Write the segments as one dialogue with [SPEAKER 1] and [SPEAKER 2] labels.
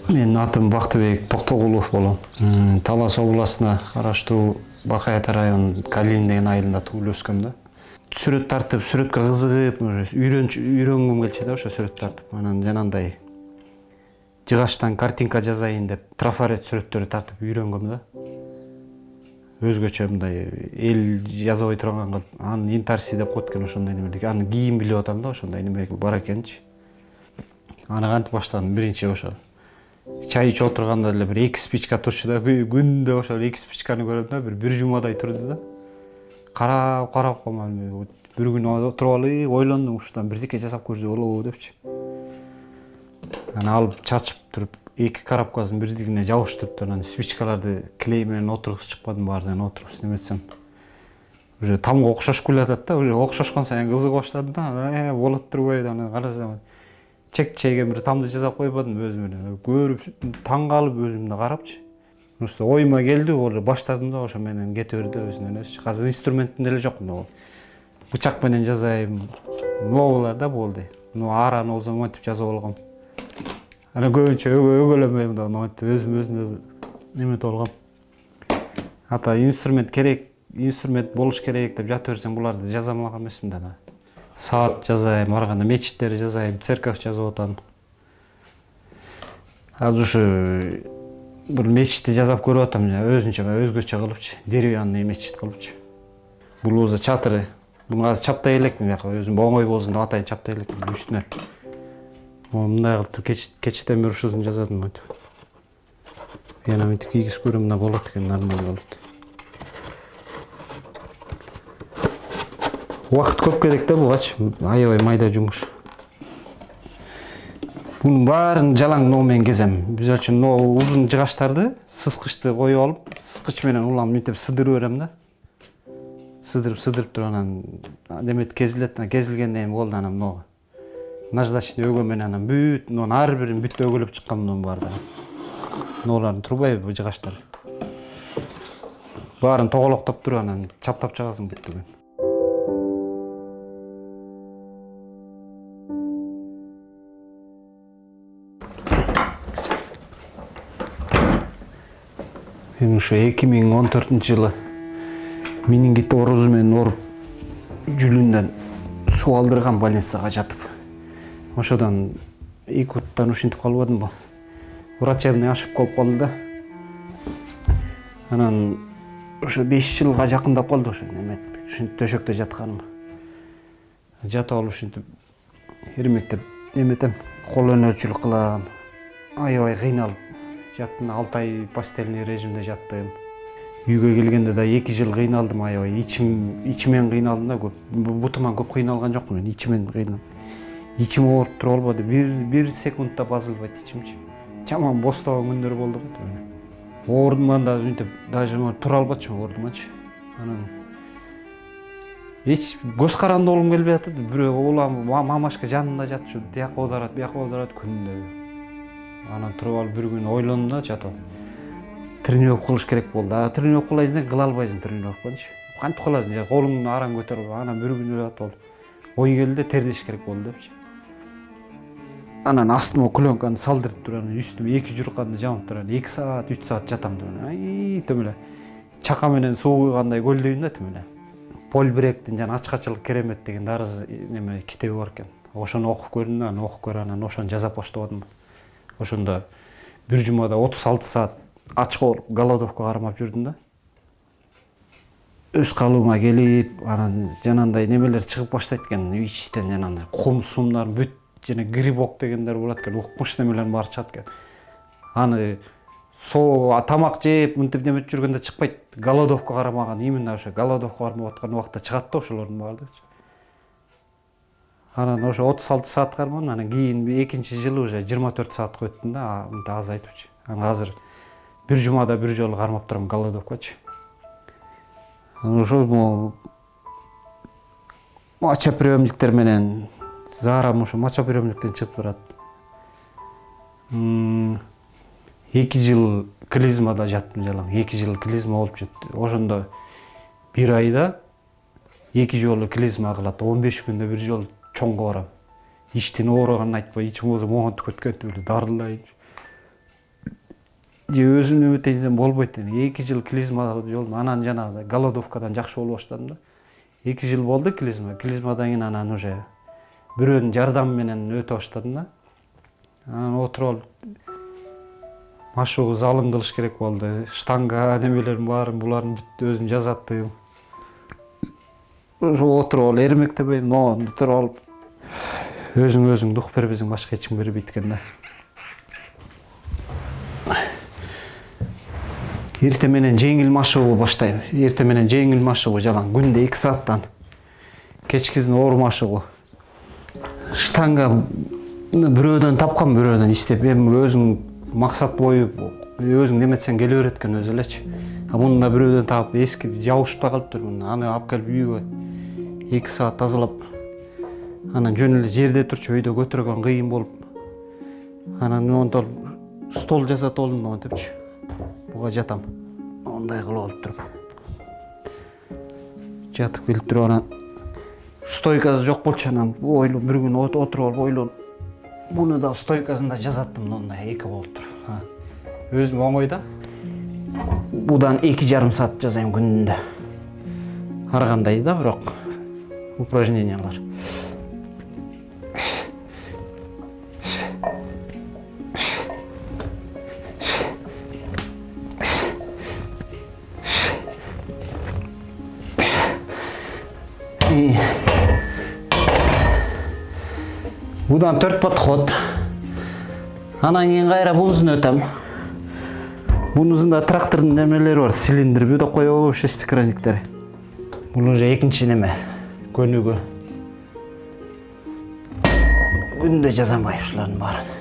[SPEAKER 1] Менин атым Бактыбек Токтогулов болом. Талас областына караштуу Бакайата районунун Калин деген айылында туулуп өскөм да. Сүрөт тартып, сүрөткө кызыгып, үйрөнгүм келчү да ошо сүрөт тартып. Анан жанагындай жыгачтан картинка жазайын деп трафарет сүрөттөрү тартып үйрөнгөм да. Өзгөчө мындай эл жазбай турганга анын интарси деп коет экен ошондой немелик. Анын кийин билип атам да ошондой немелик бар экенчи. Аны кантип баштадым? Биринчи ошо чай ичип отурганда эле бир эки спичка турчу да, күндө ошо эки спичканы көрөм да, бир жумадай турду да. Карап калмам. Бир күнү отуруп алып ойлондум, ушудан бирдеке жасап көрсө болобу депчи. Аны алып чачып туруп, эки коробкасын бирдигине жабыштырып, анан спичкаларды клей менен отургузуп чыкпадым, баарынан отургузуп неметсем. Уже тамга окшошуп келатат да, уже окшошкон сайын кызыга баштады да. Болот турбайбы, аны карасам чек-чейген бир тамды жасап койбодум өзүм эле. Көрүп таң калып өзүмдү карапчы. Просто оюма келди, ошо баштадым да, ошо менен кете берди өзүнөн өзү. Азыр инструментим деле жок мына. Бычак менен жазайм. Могулар да болду. Араны болсо монтип жазып алгам. Ана көбүнчө өгөлөмөй мында монтип өзүм неметип алгам. Ата инструмент керек, инструмент болуш керек деп жата берсең, буларды жаза алмаган эмесмин да. Саат жазайм, барганда мечиттерди жазайм, церковь жазып атам. Азыр ушу бир мечитти жасап көрүп атам, өзгөчө кылыпчы, деревянный мечит кылыпчы. Бул болсо чатыры. Буну азыр чаптай элекмин, өзүм оңой болсун деп атайын чаптай элекмин үстүнө. Мындай кылып кечтен бери ушуну жазадым мынтип. Жана мынтип кийгизип көрөм, мына болот экен, нормалдуу болот. Убакыт көп керек да бугачы, аябай майда жумуш. Бунун баарын жалаң ноо менен кезем. Бизер үчүн узун жыгачтарды, сыскычты коюп алып, сыскыч менен улам мынтип сыдырып берем да. Сыдырып туруп анан демет кезилет, кезилгенден кийин болду, анан могу наждачный өгө менен анан бүт, ар бирин бүт өгөлөп чыккан мунун баардыгы. Нооларын турбайбы жыгачтар. Баарын тоголоктоп туруп анан чаптап чыгасың бүттүгүн. Мен ушу 2014-жылы менингит оорусу менен ооруп жүлүндөн суу алдырган больницага жатып. Ошодон 2 уттан ушинтип калбадымбы. Врачебный ашып калып калды да. Анан ошо 5 жылга жакындап калды ошо немет, ушинтип төшөктө жатканым. Жатып алып ушинтип эрмектеп неметем, кол өнөрчүлүк кылам. Аябай кыйналып жаттым, 6 ай постельный режимде жаттым. Үйгө келгенде да 2 жыл кыйналдым, аябай ичимен кыйналдым да, көп. Бутуман көп кыйналган жокмун, ичимен кыйналдым. Ичим ооруп туруп албады, бир секундда базылбайт ичимчи. Жаман бостогон күндөр болду го. Оордуманда мынтип даже тура албатчымын оордуманчы. Анан эч көз каранды болгум келбей атат. Бирөө улам мамашка жанында жатчу, тияка оодарат, бияка оодарат күндө. Анан туруп алып бир күн ойлондум да, жатып. Тренировка кылыш керек болду. Тренировка кылайын десең, кыла албайсың тренировканчы. Кантип кыласың? Колуңду араң көтөрүп, анан бир күн жатып алып. Ой келди, тердеш керек болду депчи. Анан астыма клёнканы салдырып туруп, анан үстүмө 2 журканды жамап туруп, 2 саат, 3 саат жатам деп. Тим эле чака менен суу куйгандай көлдөйм да, тим эле. Полбректин жана ачкачылык керемет деген дарыз неме китеби бар экен. Ошону окуп көрдүм да, анан ошону жазап баштадым. Ошондо бир жумада 36 саат ачка болуп голодовка кармап жүрдүм да. Өз калыбыма келип, анан жанагындай немелер чыгып баштайт экен, ичтен жанагындай кум сумдар бүт жана грибок дегендер болот экен, укмуш немелердин баары чыгат экен. Аны тамак жеп, мынтип неметип жүргөндө чыкпайт. Голодовка кармаган, именно ошо голодовка кармап аткан убакта чыгат да ошолордун баардыгы. Анан ошо 36 саат кармадым, анан кийин экинчи жылы уже 24 саат өттүм да, мынтип азайтыпчы. Анан азыр бир жумада бир жолу кармап турам голодовкачы. Ошо мочоприемниктер менен заарам ошо мочоприемниктен чыгып турат. 2 жыл клизмада жаттым жалаң. 2 жыл клизма болуп жетти. Ошондо 1 айда 2 жолу клизма кылат. 15 күндө бир жолу чоңго барам. Иштин ооруганын айтпай, ичим болсо могонтуп кеткен эле, дарылдайм. же өзүм үмүттенсем болбойт эле. 2 жыл клизма жолдум. Анан жанагы голодовкадан жакшы болуп баштадым да. 2 жыл болду клизма. Клизмадан кийин анан уже бирөөнүн жардамы менен өтө баштадым да. Анан отуруп алып машыгуу залым кылыш керек болду. Штанга немелердин баарын буларын бүт өзүм жасаттым. Отуруп алып эрмектебей, отуруп алып өзүң дух бербесең башка эч ким бербейт экен да. Эртең менен жеңил машыгуу баштайм. Эртең менен жеңил машыгуу жалаң күндө 2 сааттан. Кечкисин оор машыгуу. Штанга бирөөдөн тапкан, бирөөдөн иштеп, эми өзүң максат коюп, өзүң неметсең келе берет экен өзү элечи. Муну да бирөөдөн таап, эски жабышып да калыптыр. Аны алып келип үйгө 2 саат тазалап, анан жөн эле жерде турчу, үйдө көтөргөн кыйын болуп, анан монтоп стол жасатып алдым монтепчи. Буга жатам. Ондай кылып алып туруп. Жатып келип туруп анан стойкасы жок болчу, анан ойлоп бир күн отуруп алып ойлоп, муну да стойкасында жасаттым, ондай 2 болуп туруп. Өзүм оңой да. Будан 2,5 саат жасайм күнүндө. Ар кандай да, бирок упражнениялар. Будан 4 подход. Анан кийин кайра бунусун өтөм. Бунусунда трактордун немелери бар, цилиндр бүйдө коёбу, шестикраниктер. Бул уже экинчи неме, көнүгүү. Күндө жазамай ушулардын баарын.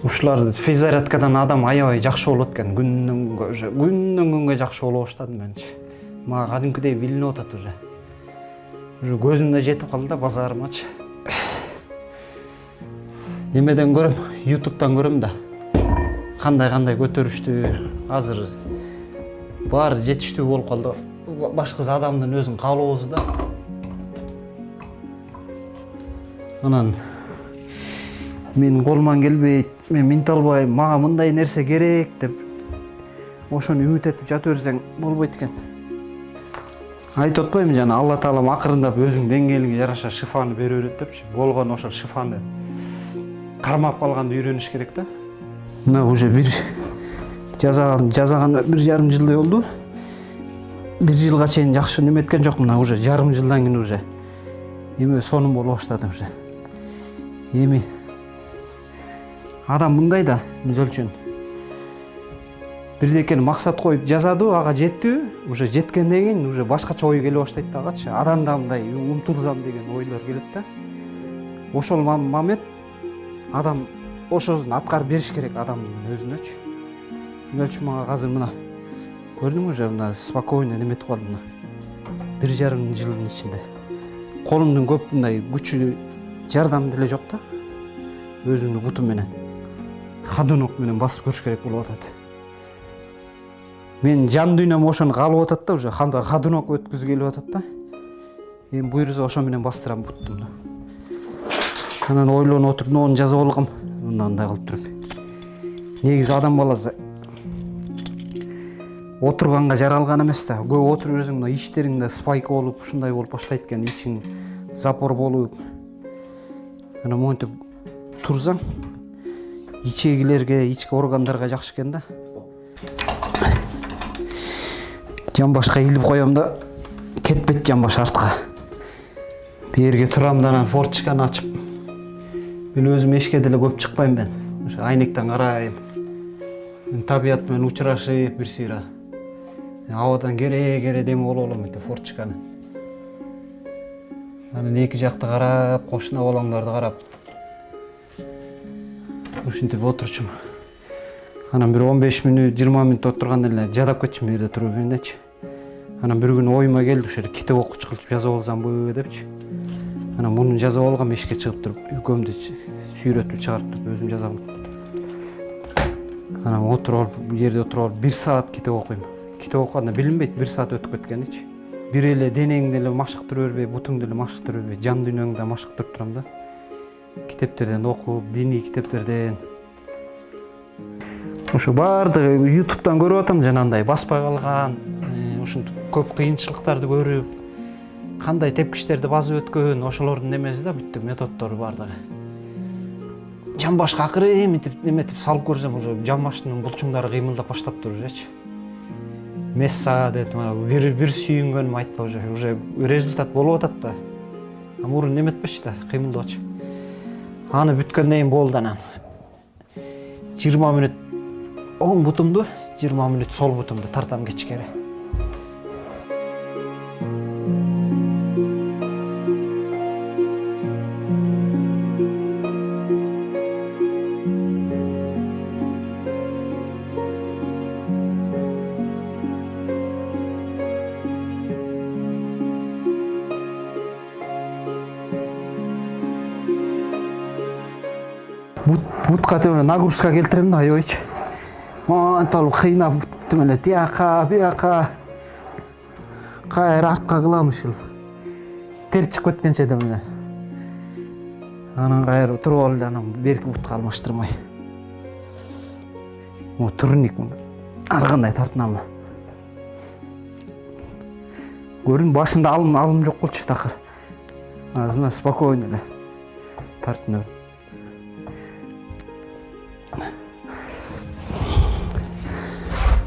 [SPEAKER 1] Ушуларды физзарядкадан адам аябай жакшы болот экен. Күндөн күнгө жакшы боло баштадым менчи. Мага кадимкидей билинип атат уже. Уже көзүмдө жетип калды да базарымачы. Эмеден көрөм, YouTube'дан көрөм да. Кандай көтөрүштү. Азыр баары жетиштүү болуп калды. Башкысы адамдын өзүнүн каалоосу да. Анан мен колуман келбейт, мен минте албайм, мага мындай нерсе керек деп ошону үмүт этип жата берсең болбойт экен. Айтып атпайм жана Алла Таалам акырындап өзүң деңгээлиңе жараша шифаны бере берет депчи. Болгон ошол шифаны кармап калганды үйрөнүш керек да. Мына уже бир жазаган 1,5 жылдай болду. 1 жылга чейин жакшы неметкен жок, мына уже жарым жылдан кийин уже эме сонун боло баштады уже. Эми адам мындай да мүзөлчүн. Бирдекени максат коюп жазады, ага жетти, уже жеткенден кийин уже башкача ой келе баштайт да агачы. Адамда мындай умтулсам деген ойлор келет да. Ошол мамет адам ошосун аткарып бериш керек адамдын өзүнөчү. Мүзөлчүн мага азыр мына көрдүңүз уже мына спокойно неметип калдым мына. 1,5 жылдын ичинде. Колумдун көп мындай күчү жардам деле жок да. Өзүмдүн бутум менен ходунок менен басып көрүш керек болуп атат. Мен жан дүйнөм ошону каалап атат да, уже ходунок өткүзгү келип атат да. Эми буйрса ошо менен бастырам буттумду. Анан ойлонуп отуруп, оны жазып алгам, мындай кылып туруп. Негизи адам баласы отурганга жаралган эмес да. Көп отуруп жүрсөң, мына ичтериңде спайк болуп, ушундай болуп баштайт экен, ичиң запор болуп. Анан монтип турсаң, ичегилерге, ички органдарга жакшы экен да. Жамбашка илип коём да, кетпейт жамбаш артка. Берге турам да анан форточканы ачып. Мен өзүм эшикке деле көп чыкпайм мен. Ошо айнектен карайм. Мен табият менен учурашып бир сыйра. Абадан кере дем боло алам эте форточканы. Анан эки жакты карап, кошуна балаңдарды карап. Ушинтип отурчумун. Анан бир 15 мүнөт, 20 мүнөт отургандан эле жадап кетчүм жерде туруп эмнечи. Анан бир күнү оюма келди, ошо китеп окуч кылып жазып алсамбы депчи. Анан муну жазып алгам, эшикке чыгып туруп, үйкөмдү сүйрөтүп чыгарып туруп өзүм жазам. Анан отуруп алып, жерде отуруп алып 1 саат китеп окуйм. Китеп окуганда билинбейт 1 саат өтүп кеткеничи. Бир эле денеңди эле машыктырып бербей, бутуңду эле машыктырып бербей, жан дүйнөңдү машыктырып турам да. китептерден окуп, диний китептерден. Ошо баардыгы YouTube'дан көрүп атам, жанагындай баспай калган, ушинтип көп кыйынчылыктарды көрүп, кандай тепкичтерди басып өткөн, ошолордун немеси да бүттү методдору баардыгы. Жамбашка акыры эметип салып көрсөм, уже жамбаштын булчуңдары кыймылдап баштап турчу. Месса деп, бир сүйүнгөнүм айтпа, уже результат болуп атат да. Мурун неметпеши да, кыймылдоочу. Аны бүткөндөн кийин болду анан. 20 мүнөт оң бутумду, 20 мүнөт сол бутумду тартам кечкери. Бутка нагрузка келтирем да аябайчы. Анталып кыйнап эле тияка, бияка кайра артка кылам ушул. Тер чыгып кеткенче деп эле. Анан кайра туруп алып анан берки бутка алмаштырмай. Турник мында. Ар кандай тартынам. Көрүн башында алым жок болчу такыр. Мына спокойно эле тартынып.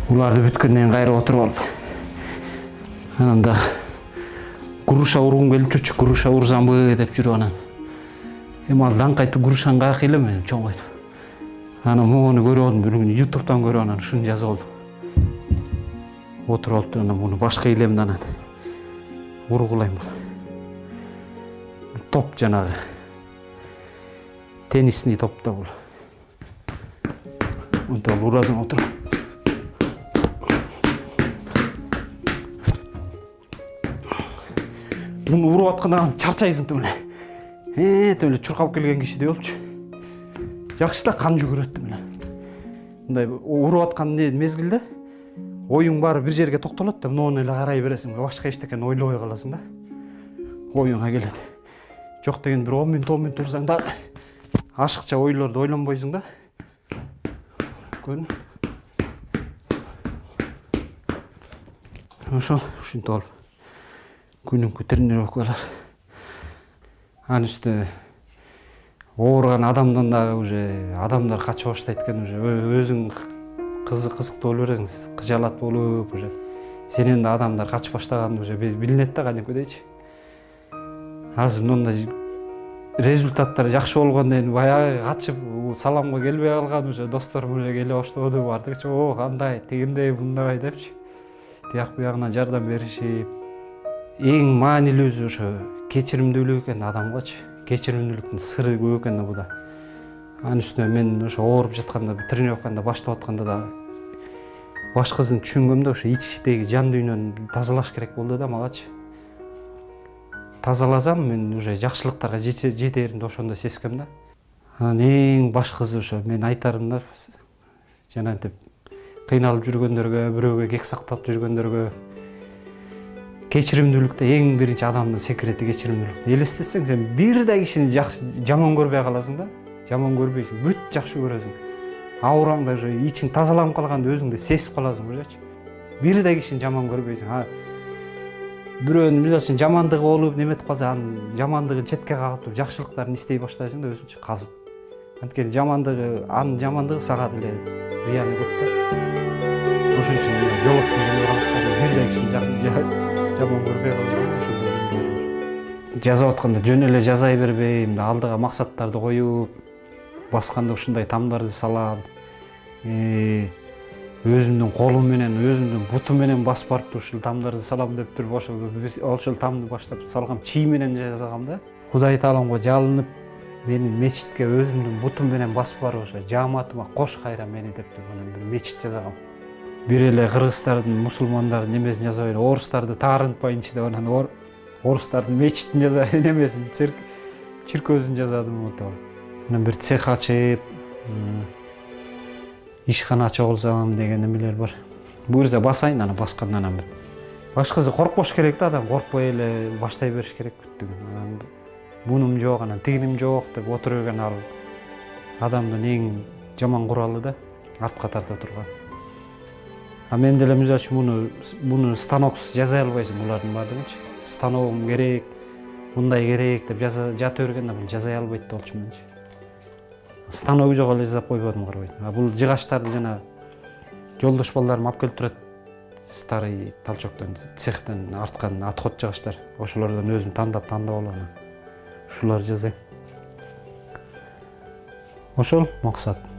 [SPEAKER 1] Уларды бүткөндөн кийин кайра отуруп алып. Анан да груша ургум келип жүрчү, груша урзамбы деп жүрүп анан. Ал кайтып грушаны каяка илем чоңойтуп. Анан муну көрүп алдым, бир күнү YouTube'дан көрүп анан ушуну жазып алдым. Отуруп алып анан муну башка илемди анан ургулайм. Топ жанагы теннисный топ да бул. Мынтип уразан отуруп. Муну уруп атканда чарчайсың деп эле. Деп эле чуркап келген кишидей болчу. Жакшы да кан жүгүрөт деп эле. Мындай уруп аткан мезгилде оюң баары бир жерге токтолот да, муну эле карай бересиң, башка эчтекен ойлобой каласың да. Оюңа келет. Жок деген бир 10 мүнөт турсаң да ашыкча ойлорду ойлонбойсуң да. Көрүн. Ушинтип алып күнүмкү тренировкалар. Анын үстүнө ооруган адамдан дагы уже адамдар качып баштайт экен, уже өзүң кызыктуу болуп бересиң, кыжалат болуп, уже сенен да адамдар качып баштаган уже билинет да кадимкидейчи. Азыр мындай результаттар жакшы болгондон кийин баягы качып саламга келбей калган уже досторум уже келе баштады, бардыгыча о кандай, тигиндей, мындай депчи. Тияк биягынан жардам беришип. Эң маанилүүсү ошо кечиримдүүлүк экен адамгачы. Кечиримдүүлүктүн сыры көп экен да буда. Анын үстүнө мен ошо ооруп жатканда, тренировканы баштап атканда да башкысын түшүнгөмдө ошо ичтеги жан дүйнөнү тазалаш керек болду да магачы. Тазаласам мен уже жакшылыктарга жетеримди ошондо сезгем да. Анан эң башкысы ошо мен айтарым да, жанагынтип кыйналып жүргөндөргө, бирөөгө кек сактап жүргөндөргө кечиримдүүлүктө эң биринчи адамдын секрети кечиримдүүлүк. Элестетсең, сен бир да кишини жаман көрбөй каласың да. Жаман көрбөйсүң, бүт жакшы көрөсүң. Аураңда уже ичиң тазаланып калганды өзүңдө сезип каласың уже. Бир да кишини жаман көрбөйсүң. Бирөөнүн мисалы үчүн жамандыгы болуп неметип калса, анын жамандыгын четке кагып туруп жакшылыктарын истей баштайсың да өзүңчө казып. Анткени анын жамандыгы сага деле зыяны көп да. Ошон үчүн жолоктун бир да кишини жаман көрбөй калсаң, жазып атканда жөн эле жазай бербейм, алдыга максаттарды коюп, басканда ушундай тамдарды салам. Өзүмдүн колум менен, өзүмдүн бутум менен басып барып ушул тамдарды салам деп туруп ошол тамды баштап салгам, чий менен жасагам да. Кудай тааламга жалынып, мени мечитке өзүмдүн бутум менен басып барып ошо жааматыма кош кайра мени деп туруп анан бир мечит жасагам. Бир эле кыргыздардын, мусулмандардын немесин жасап эле, орустарды таарынтпайынчы деп анан орустардын мечитин жасап, немесин, чиркөөсүн жасадым отур. Анан бир цех ачып, ишкана ачып алсам деген эмелер бар. Буюрса басайын, анан баскандан анан башкысы коркпош керек да, адам коркпой эле баштай бериш керек бүттүгүн. Анан bunum jok, anан тигиним жок деп отуруп жүргөн ал адамдын эң жаман куралы да, артка тарта турган. А мен деле мисалы үчүн буну станоксуз жаза албайсың булардын баардыгынчы. Станогум керек, мындай керек деп жата бергенде бул жаза албайт болчумун менчи. Станогу жок эле жасап койбодум карабайт. А бул жыгачтарды жана жолдош балдарым алып келип турат. Старый талчоктон, цехтен арткан отход жыгачтар. Ошолордон өзүм тандап алам. Ушулар жасайм. Ошол максат.